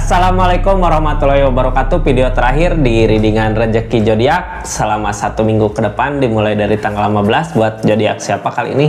Assalamualaikum warahmatullahi wabarakatuh. Video terakhir di readingan rezeki zodiak selama 1 minggu ke depan, dimulai dari tanggal 15 buat zodiak siapa kali ini?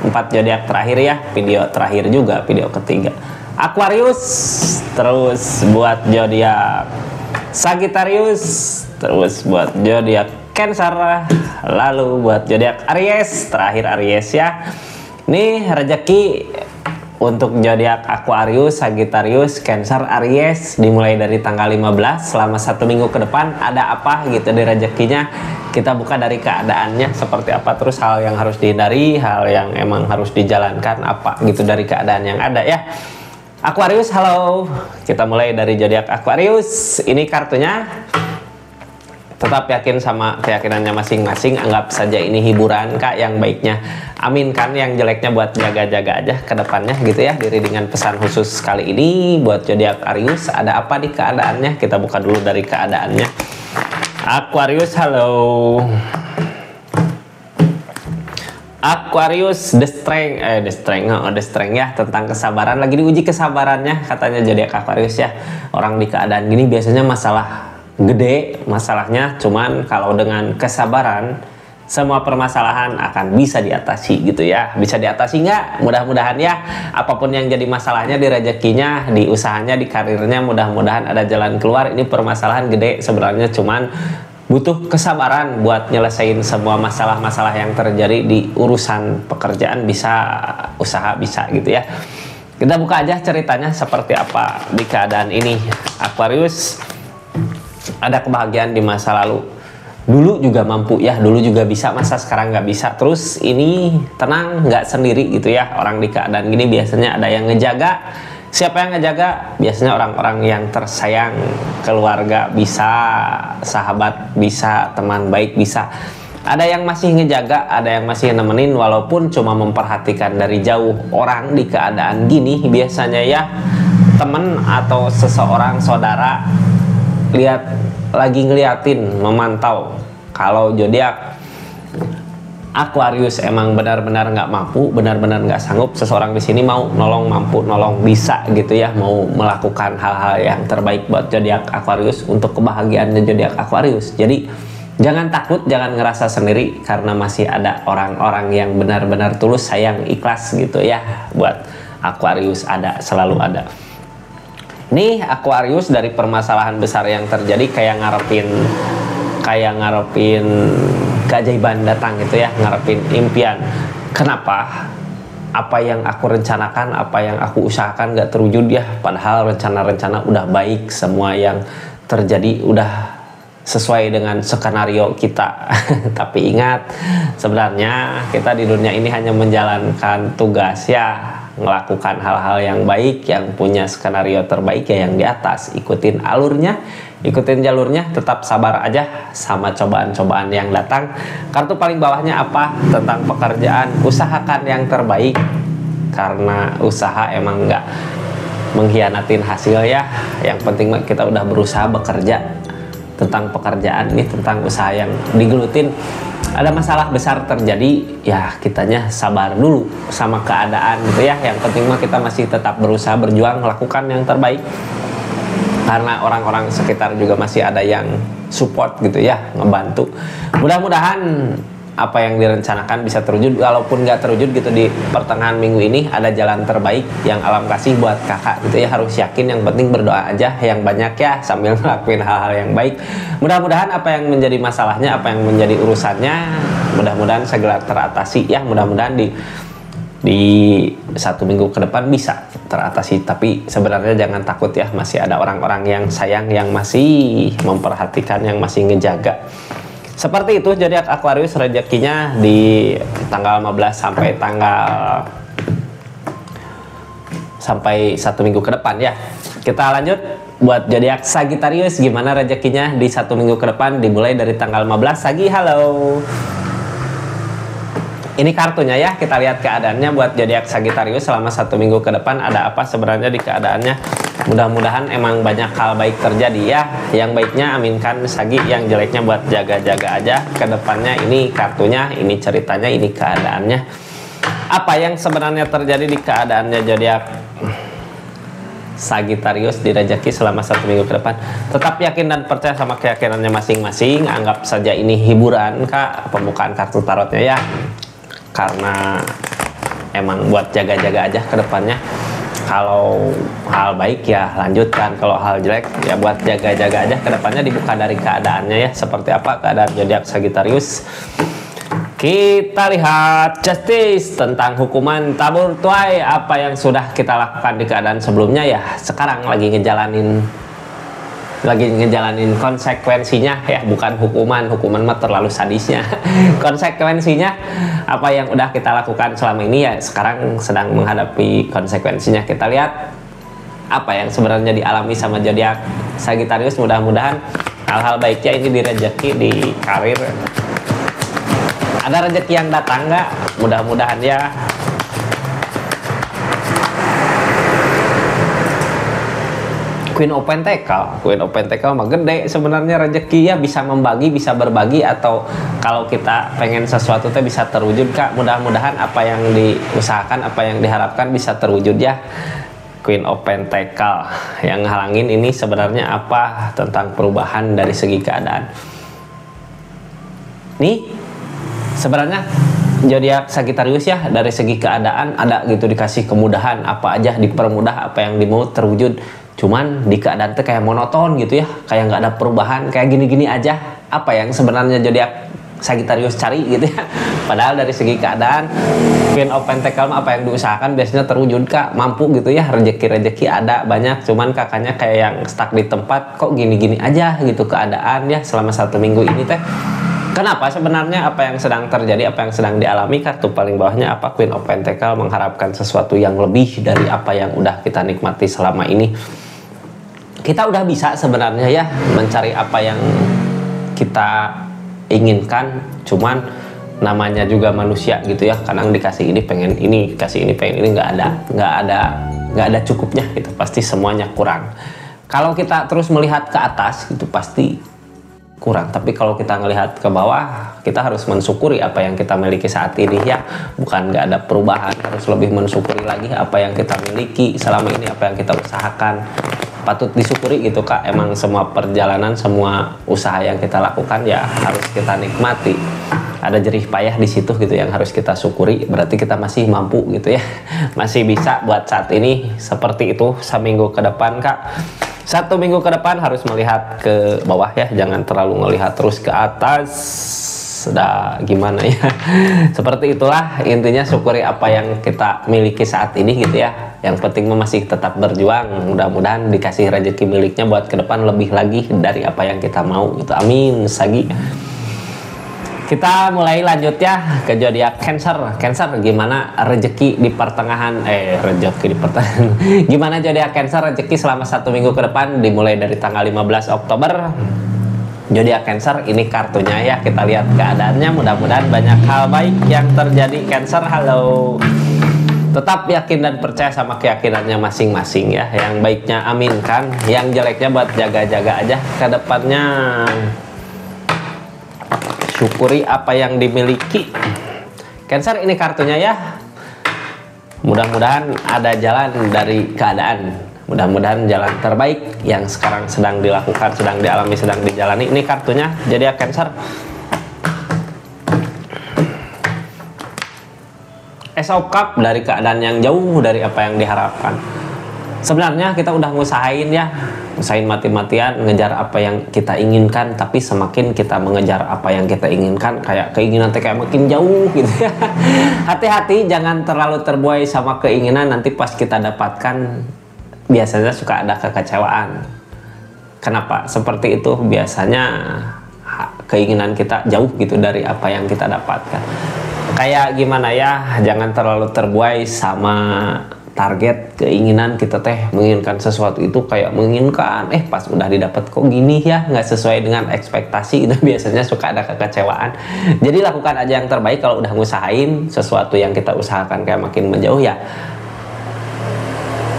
Empat zodiak terakhir ya, video terakhir juga, video ketiga. Aquarius, terus buat zodiak Sagittarius, terus buat zodiak Cancer, lalu buat zodiak Aries, terakhir Aries ya. Nih rezeki untuk zodiak Aquarius, Sagittarius, Cancer, Aries dimulai dari tanggal 15 selama 1 minggu ke depan. Ada apa gitu di rezekinya? Kita buka dari keadaannya seperti apa, terus hal yang harus dihindari, hal yang emang harus dijalankan apa gitu dari keadaan yang ada ya. Aquarius, halo. Kita mulai dari zodiak Aquarius. Ini kartunya. Tetap yakin sama keyakinannya masing-masing. Anggap saja ini hiburan kak, yang baiknya aminkan, yang jeleknya buat jaga-jaga aja ke depannya gitu ya. Di readingan pesan khusus kali ini buat zodiak Aquarius, ada apa di keadaannya? Kita buka dulu dari keadaannya. Aquarius, halo. Aquarius, the strength ya, tentang kesabaran. Lagi diuji kesabarannya katanya zodiak Aquarius ya. Orang di keadaan gini biasanya masalah gede masalahnya, cuman kalau dengan kesabaran semua permasalahan akan bisa diatasi gitu ya. Bisa diatasi nggak? Mudah-mudahan ya. Apapun yang jadi masalahnya di rezekinya, di usahanya, di karirnya, mudah-mudahan ada jalan keluar. Ini permasalahan gede sebenarnya, cuman butuh kesabaran buat nyelesain semua masalah-masalah yang terjadi di urusan pekerjaan, bisa usaha, bisa gitu ya. Kita buka aja ceritanya seperti apa di keadaan ini. Aquarius, ada kebahagiaan di masa lalu. Dulu juga mampu ya, dulu juga bisa, masa sekarang nggak bisa. Terus ini tenang, nggak sendiri gitu ya. Orang di keadaan gini biasanya ada yang ngejaga. Siapa yang ngejaga? Biasanya orang-orang yang tersayang, keluarga bisa, sahabat bisa, teman baik bisa. Ada yang masih ngejaga, ada yang masih nemenin walaupun cuma memperhatikan dari jauh. Orang di keadaan gini biasanya ya, temen atau seseorang, saudara, lagi ngeliatin, memantau. Kalau zodiak Aquarius emang benar-benar nggak mampu, benar-benar nggak sanggup, seseorang di sini mau nolong, mampu nolong, bisa gitu ya, mau melakukan hal-hal yang terbaik buat zodiak Aquarius untuk kebahagiaan zodiak Aquarius. Jadi jangan takut, jangan ngerasa sendiri, karena masih ada orang-orang yang benar-benar tulus sayang, ikhlas gitu ya buat Aquarius. Ada, selalu ada. Nih Aquarius, dari permasalahan besar yang terjadi kayak ngarepin keajaiban datang gitu ya, ngarepin impian. Kenapa? Apa yang aku rencanakan, apa yang aku usahakan gak terwujud ya, padahal rencana-rencana udah baik, semua yang terjadi udah sesuai dengan skenario kita. Tapi ingat, sebenarnya kita di dunia ini hanya menjalankan tugas ya, melakukan hal-hal yang baik, yang punya skenario terbaik ya yang di atas. Ikutin alurnya, ikutin jalurnya, tetap sabar aja sama cobaan-cobaan yang datang. Kartu paling bawahnya apa? Tentang pekerjaan. Usahakan yang terbaik, karena usaha emang nggak mengkhianatin hasil ya. Yang penting kita udah berusaha bekerja. Tentang pekerjaan nih, tentang usaha yang digelutin. Ada masalah besar terjadi ya, kitanya sabar dulu sama keadaan gitu ya. Yang penting mah kita masih tetap berusaha, berjuang, melakukan yang terbaik, karena orang-orang sekitar juga masih ada yang support gitu ya, ngebantu. Mudah-mudahan apa yang direncanakan bisa terwujud. Walaupun nggak terwujud gitu di pertengahan minggu ini, ada jalan terbaik yang alam kasih buat kakak gitu ya. Harus yakin, yang penting berdoa aja yang banyak ya, sambil ngelakuin hal-hal yang baik. Mudah-mudahan apa yang menjadi masalahnya, apa yang menjadi urusannya, mudah-mudahan segera teratasi ya. Mudah-mudahan di 1 minggu ke depan bisa teratasi. Tapi sebenarnya jangan takut ya, masih ada orang-orang yang sayang, yang masih memperhatikan, yang masih ngejaga. Seperti itu zodiak Aquarius, rezekinya di tanggal 15 sampai 1 minggu ke depan ya. Kita lanjut buat zodiak Sagittarius, gimana rezekinya di 1 minggu ke depan, dimulai dari tanggal 15. Sagi, halo. Ini kartunya ya, kita lihat keadaannya buat zodiak Sagittarius selama 1 minggu ke depan. Ada apa sebenarnya di keadaannya? Mudah-mudahan emang banyak hal baik terjadi ya. Yang baiknya aminkan Sagi, yang jeleknya buat jaga-jaga aja ke depannya. Ini kartunya, ini ceritanya, ini keadaannya. Apa yang sebenarnya terjadi di keadaannya zodiak Sagittarius di rezeki selama 1 minggu ke depan? Tetap yakin dan percaya sama keyakinannya masing-masing. Anggap saja ini hiburan kak, pembukaan kartu tarotnya ya, karena emang buat jaga-jaga aja ke depannya. Kalau hal baik ya lanjutkan, kalau hal jelek ya buat jaga-jaga aja ke depannya. Dibuka dari keadaannya ya, seperti apa keadaan zodiak Sagittarius. Kita lihat Justice, tentang hukuman tabur tuai. Apa yang sudah kita lakukan di keadaan sebelumnya ya, sekarang lagi ngejalanin konsekuensinya ya, bukan hukuman mah terlalu sadisnya. Konsekuensinya apa yang udah kita lakukan selama ini ya, sekarang sedang menghadapi konsekuensinya. Kita lihat apa yang sebenarnya dialami sama zodiak Sagittarius. Mudah-mudahan hal-hal baiknya ini di rezeki, di karir. Ada rezeki yang datang nggak? Mudah-mudahan ya. Queen of Pentacle mah gede sebenarnya rezeki ya, bisa membagi, bisa berbagi, atau kalau kita pengen sesuatu teh bisa terwujud kak. Mudah-mudahan apa yang diusahakan, apa yang diharapkan bisa terwujud ya. Queen of Pentacle yang halangin ini sebenarnya apa? Tentang perubahan dari segi keadaan. Nih sebenarnya zodiak Sagittarius ya, dari segi keadaan ada gitu, dikasih kemudahan, apa aja dipermudah, apa yang dimau terwujud. Cuman di keadaan tuh kayak monoton gitu ya, kayak nggak ada perubahan, kayak gini-gini aja. Apa yang sebenarnya zodiak Sagittarius cari gitu ya. Padahal dari segi keadaan Queen of Pentacle apa yang diusahakan biasanya terwujud kak, mampu gitu ya, rezeki ada banyak. Cuman kakaknya kayak yang stuck di tempat, kok gini-gini aja gitu keadaan ya selama 1 minggu ini teh. Kenapa sebenarnya, apa yang sedang terjadi, apa yang sedang dialami? Kartu paling bawahnya apa? Queen of Pentacle, mengharapkan sesuatu yang lebih dari apa yang udah kita nikmati selama ini. Kita udah bisa sebenarnya ya mencari apa yang kita inginkan, cuman namanya juga manusia gitu ya, kadang dikasih ini pengen ini, dikasih ini pengen ini, nggak ada cukupnya gitu, pasti semuanya kurang. Kalau kita terus melihat ke atas gitu pasti kurang, tapi kalau kita ngelihat ke bawah, kita harus mensyukuri apa yang kita miliki saat ini ya, bukan nggak ada perubahan, harus lebih mensyukuri lagi apa yang kita miliki selama ini, apa yang kita usahakan, patut disyukuri gitu kak. Emang semua perjalanan, semua usaha yang kita lakukan ya harus kita nikmati, ada jerih payah di situ gitu yang harus kita syukuri. Berarti kita masih mampu gitu ya, masih bisa buat saat ini. Seperti itu seminggu ke depan kak. 1 minggu ke depan harus melihat ke bawah ya, jangan terlalu melihat terus ke atas. Sudah gimana ya. Seperti itulah intinya, syukuri apa yang kita miliki saat ini gitu ya. Yang penting masih tetap berjuang. Mudah-mudahan dikasih rezeki miliknya buat ke depan lebih lagi dari apa yang kita mau gitu. Amin Sagi. Kita mulai lanjut ya ke zodiak Cancer. Cancer, gimana rezeki di pertengahan gimana zodiak Cancer rezeki selama 1 minggu ke depan, dimulai dari tanggal 15 Oktober. Zodiak Cancer ini kartunya ya, kita lihat keadaannya. Mudah-mudahan banyak hal baik yang terjadi Cancer. Halo. Tetap yakin dan percaya sama keyakinannya masing-masing ya. Yang baiknya aminkan, yang jeleknya buat jaga-jaga aja ke depannya. Syukuri apa yang dimiliki. Cancer ini kartunya ya. Mudah-mudahan ada jalan dari keadaan. Mudah-mudahan jalan terbaik yang sekarang sedang dilakukan, sedang dialami, sedang dijalani. Ini kartunya jadi ya Cancer. escape dari keadaan yang jauh dari apa yang diharapkan. Sebenarnya kita udah ngusahain ya, usahain mati-matian ngejar apa yang kita inginkan, tapi semakin kita mengejar apa yang kita inginkan, kayak keinginan kayak makin jauh gitu ya. Hati-hati jangan terlalu terbuai sama keinginan, nanti pas kita dapatkan biasanya suka ada kekecewaan. Kenapa seperti itu? Biasanya keinginan kita jauh gitu dari apa yang kita dapatkan. Kayak gimana ya, jangan terlalu terbuai sama target keinginan kita teh, menginginkan sesuatu itu kayak menginginkan pas udah didapat kok gini ya, nggak sesuai dengan ekspektasi, itu biasanya suka ada kekecewaan. Jadi lakukan aja yang terbaik. Kalau udah ngusahain sesuatu yang kita usahakan kayak makin menjauh ya,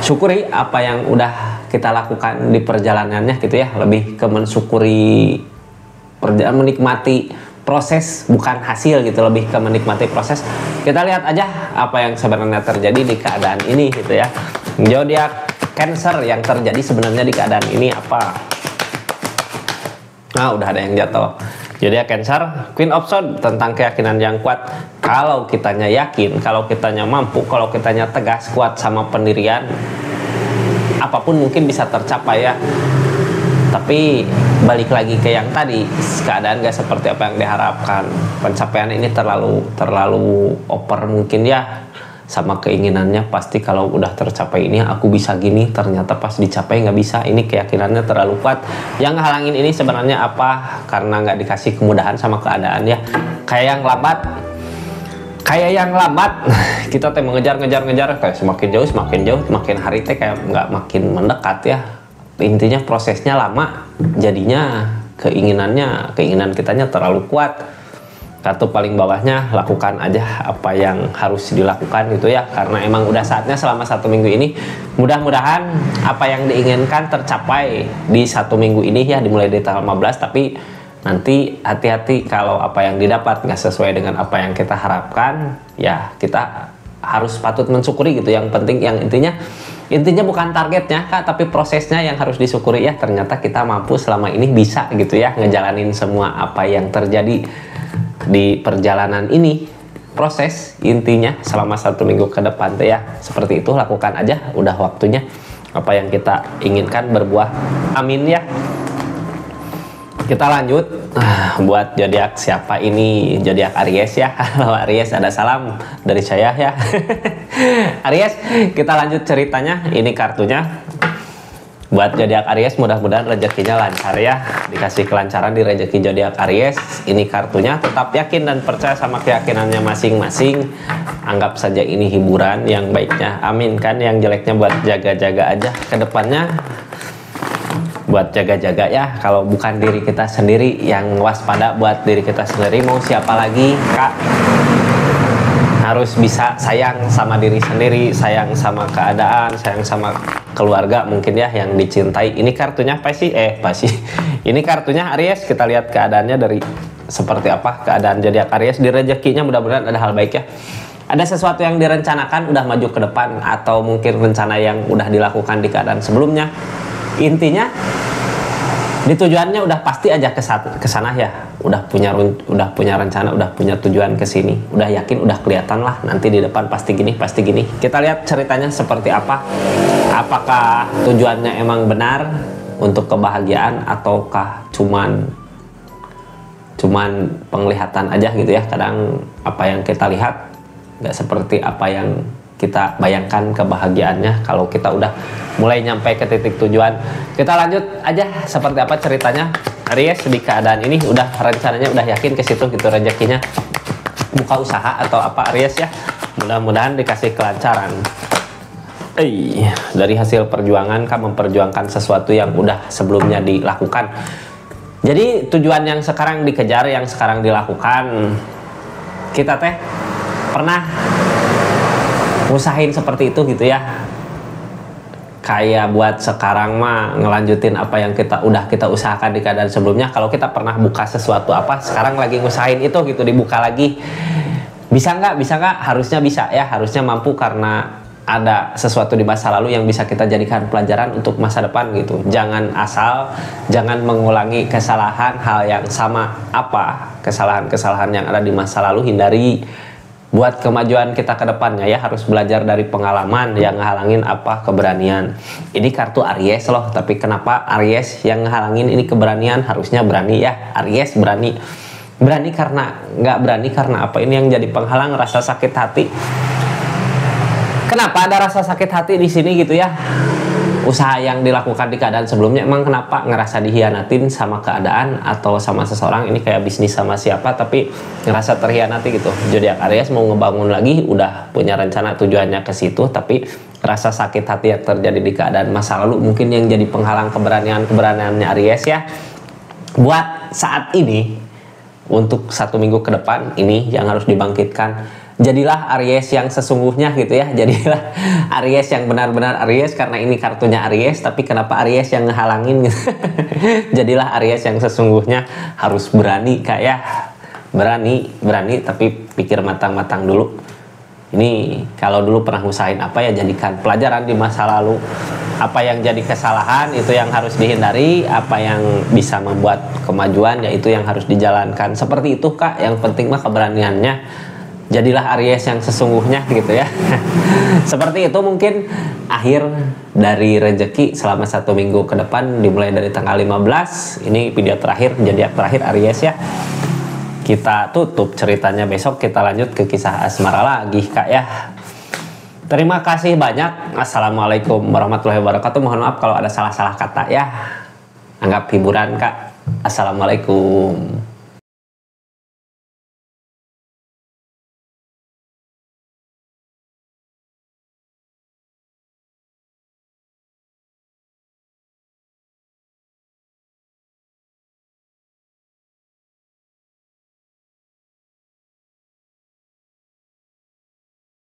syukuri apa yang udah kita lakukan di perjalanannya gitu ya, lebih ke mensyukuri perjalanan, menikmati proses bukan hasil gitu, lebih ke menikmati proses. Kita lihat aja apa yang sebenarnya terjadi di keadaan ini gitu ya. Zodiak Cancer yang terjadi sebenarnya di keadaan ini apa? Nah, udah ada yang jatuh. Zodiak Cancer, Queen of Swords, tentang keyakinan yang kuat. Kalau kitanya yakin, kalau kitanya mampu, kalau kitanya tegas, kuat sama pendirian, apapun mungkin bisa tercapai ya. Tapi balik lagi ke yang tadi, keadaan gak seperti apa yang diharapkan. Pencapaian ini terlalu over mungkin ya, sama keinginannya. Pasti kalau udah tercapai ini aku bisa gini, ternyata pas dicapai nggak bisa. Ini keyakinannya terlalu kuat. Yang ngehalangin ini sebenarnya apa? Karena nggak dikasih kemudahan sama keadaan ya. Kayak yang lambat kita teh mengejar kayak semakin jauh, makin hari teh kayak nggak makin mendekat ya. Intinya prosesnya lama, jadinya keinginan kitanya terlalu kuat. Kartu paling bawahnya, lakukan aja apa yang harus dilakukan gitu ya, karena emang udah saatnya. Selama 1 minggu ini mudah-mudahan apa yang diinginkan tercapai di 1 minggu ini ya, dimulai dari tanggal 15. Tapi nanti hati-hati kalau apa yang didapat nggak sesuai dengan apa yang kita harapkan ya, kita harus patut mensyukuri gitu. Yang penting, yang intinya bukan targetnya Kak, tapi prosesnya yang harus disyukuri ya. Ternyata kita mampu selama ini, bisa gitu ya ngejalanin semua apa yang terjadi di perjalanan ini. Proses intinya selama 1 minggu ke depan tuh ya, seperti itu. Lakukan aja, udah waktunya apa yang kita inginkan berbuah. Amin ya. Kita lanjut buat zodiak siapa ini? Zodiak Aries ya. Kalau Aries ada salam dari saya ya. Aries, kita lanjut ceritanya. Ini kartunya buat zodiak Aries, mudah-mudahan rezekinya lancar ya, dikasih kelancaran di rezeki zodiak Aries. Ini kartunya, tetap yakin dan percaya sama keyakinannya masing-masing. Anggap saja ini hiburan, yang baiknya amin kan, yang jeleknya buat jaga-jaga aja ke depannya. Buat jaga-jaga ya, kalau bukan diri kita sendiri yang waspada, buat diri kita sendiri mau siapa lagi Kak? Harus bisa sayang sama diri sendiri, sayang sama keadaan, sayang sama keluarga mungkin ya yang dicintai. Ini kartunya pasti ini kartunya Aries. Kita lihat keadaannya dari seperti apa keadaan zodiak Aries di rezekinya. Mudah-mudahan ada hal baik ya. Ada sesuatu yang direncanakan udah maju ke depan, atau mungkin rencana yang udah dilakukan di keadaan sebelumnya. Intinya di tujuannya udah pasti aja ke sana ya, udah punya rencana, udah punya tujuan ke sini, udah yakin, udah kelihatan lah nanti di depan pasti gini. Kita lihat ceritanya seperti apa. Apakah tujuannya emang benar untuk kebahagiaan, ataukah cuman penglihatan aja gitu ya. Kadang apa yang kita lihat nggak seperti apa yang kita bayangkan kebahagiaannya kalau kita udah mulai nyampe ke titik tujuan. Kita lanjut aja seperti apa ceritanya Aries di keadaan ini. Udah rencananya udah yakin ke situ gitu, rezekinya buka usaha atau apa Aries ya, mudah-mudahan dikasih kelancaran. Dari hasil perjuangan kan, memperjuangkan sesuatu yang udah sebelumnya dilakukan. Jadi tujuan yang sekarang dikejar, yang sekarang dilakukan, kita teh pernah usahain seperti itu gitu ya. Kayak buat sekarang mah ngelanjutin apa yang kita usahakan di keadaan sebelumnya. Kalau kita pernah buka sesuatu apa, sekarang lagi ngusahain itu gitu, dibuka lagi. Bisa nggak? Harusnya bisa ya, harusnya mampu, karena ada sesuatu di masa lalu yang bisa kita jadikan pelajaran untuk masa depan gitu. Jangan mengulangi kesalahan hal yang sama. Kesalahan-kesalahan yang ada di masa lalu hindari. buat kemajuan kita ke depannya ya, harus belajar dari pengalaman. Yang ngehalangin apa? Keberanian. Ini kartu Aries loh, tapi kenapa Aries yang ngehalangin ini keberanian? Harusnya berani ya, Aries berani. Berani karena nggak berani karena apa? Ini yang jadi penghalang, rasa sakit hati. Kenapa ada rasa sakit hati di sini gitu ya? Usaha yang dilakukan di keadaan sebelumnya, emang kenapa ngerasa dihianatin sama keadaan atau sama seseorang? Ini kayak bisnis sama siapa tapi ngerasa terhianati gitu. Zodiak Aries mau ngebangun lagi, udah punya rencana tujuannya ke situ, tapi rasa sakit hati yang terjadi di keadaan masa lalu mungkin yang jadi penghalang keberaniannya Aries ya. Buat saat ini, untuk 1 minggu ke depan ini yang harus dibangkitkan. Jadilah Aries yang sesungguhnya gitu ya. Jadilah Aries yang benar-benar Aries, karena ini kartunya Aries, tapi kenapa Aries yang ngehalangin gitu. Jadilah Aries yang sesungguhnya, harus berani Kak ya. Berani tapi pikir matang-matang dulu. Ini kalau dulu pernah usahain apa ya, jadikan pelajaran di masa lalu. Apa yang jadi kesalahan itu yang harus dihindari, apa yang bisa membuat kemajuan yaitu yang harus dijalankan. Seperti itu Kak, yang penting mah keberaniannya. Jadilah Aries yang sesungguhnya gitu ya. Seperti itu mungkin akhir dari rezeki selama 1 minggu ke depan, dimulai dari tanggal 15. Ini video terakhir, zodiak terakhir Aries ya. Kita tutup ceritanya, besok kita lanjut ke kisah asmara lagi Kak ya. Terima kasih banyak. Assalamualaikum warahmatullahi wabarakatuh. Mohon maaf kalau ada salah-salah kata ya. Anggap hiburan Kak. Assalamualaikum.